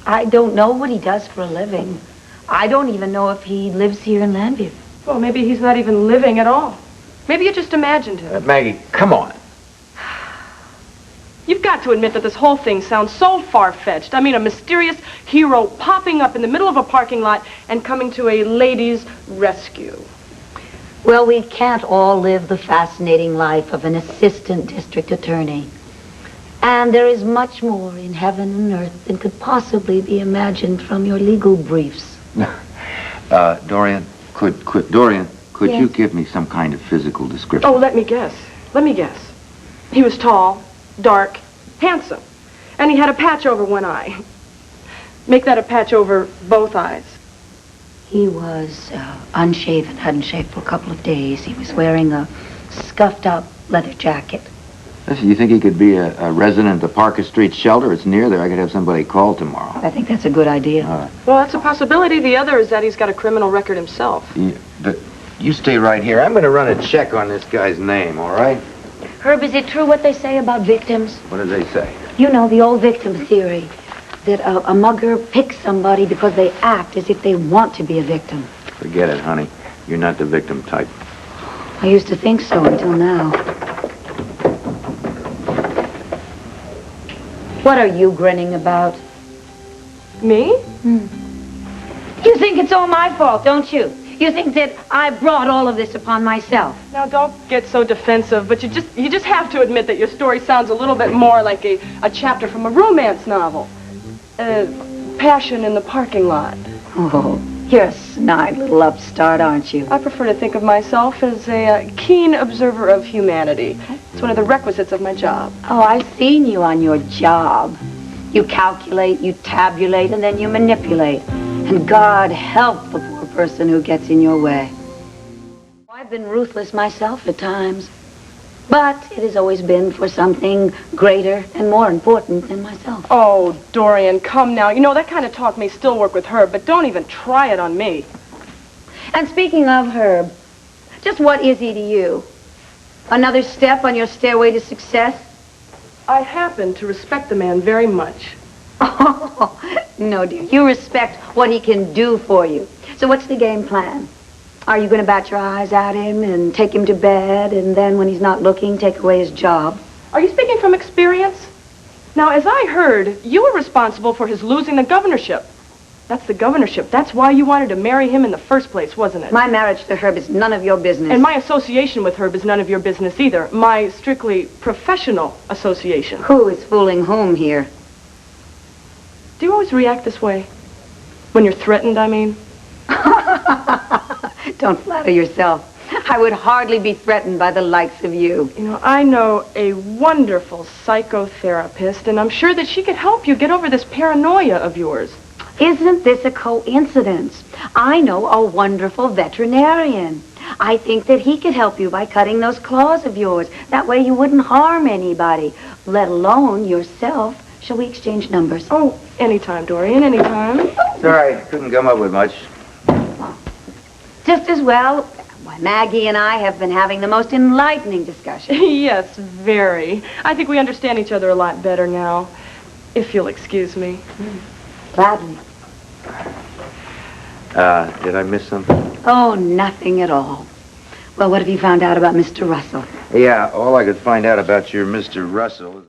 I don't know what he does for a living. I don't even know if he lives here in Landview. Well, maybe he's not even living at all. Maybe you just imagined him. Maggie, come on. You've got to admit that this whole thing sounds so far-fetched. I mean, a mysterious hero popping up in the middle of a parking lot and coming to a lady's rescue. Well, we can't all live the fascinating life of an assistant district attorney. And there is much more in heaven and earth than could possibly be imagined from your legal briefs. Dorian, could Yes? you give me some kind of physical description? Oh, let me guess. He was tall, dark, handsome, and he had a patch over one eye. Make that a patch over both eyes. He was unshaven, hadn't shaved for a couple of days. He was wearing a scuffed-up leather jacket. Listen, you think he could be a resident of the Parker Street shelter? It's near there. I could have somebody called tomorrow. I think that's a good idea. Well, that's a possibility. The other is that he's got a criminal record himself. You stay right here. I'm going to run a check on this guy's name, all right? Herb, is it true what they say about victims? What do they say? You know, the old victim theory, that a mugger picks somebody because they act as if they want to be a victim. Forget it, honey. You're not the victim type. I used to think so until now. What are you grinning about? Me? You think it's all my fault, don't you? You think that I brought all of this upon myself. Now, don't get so defensive, but you just have to admit that your story sounds a little bit more like a chapter from a romance novel. Passion in the parking lot. Oh, you're a snide little upstart, aren't you? I prefer to think of myself as a keen observer of humanity. It's one of the requisites of my job. Oh, I've seen you on your job. You calculate, you tabulate, and then you manipulate. And God help the poor person who gets in your way. I've been ruthless myself at times, but it has always been for something greater and more important than myself. Oh, Dorian, come now. You know, that kind of talk may still work with Herb, but don't even try it on me. And speaking of Herb, just what is he to you? Another step on your stairway to success? I happen to respect the man very much. Oh, no, dear. You respect what he can do for you. So what's the game plan? Are you going to bat your eyes at him and take him to bed, and then when he's not looking, take away his job? Are you speaking from experience? Now, as I heard, you were responsible for his losing the governorship. That's the governorship. That's why you wanted to marry him in the first place, wasn't it? My marriage to Herb is none of your business. And my association with Herb is none of your business either. My strictly professional association. Who is fooling whom here? Do you always react this way? When you're threatened, I mean? Don't flatter yourself. I would hardly be threatened by the likes of you. You know, I know a wonderful psychotherapist, and I'm sure that she could help you get over this paranoia of yours. Isn't this a coincidence? I know a wonderful veterinarian. I think that he could help you by cutting those claws of yours. That way you wouldn't harm anybody, let alone yourself. Shall we exchange numbers? Oh, anytime, Dorian, anytime. Sorry, couldn't come up with much. Just as well. Why, Maggie and I have been having the most enlightening discussion. Yes, very. I think we understand each other a lot better now, if you'll excuse me. Gladly. Did I miss something? Oh, nothing at all. Well, what have you found out about Mr. Russell? Yeah, all I could find out about your Mr. Russell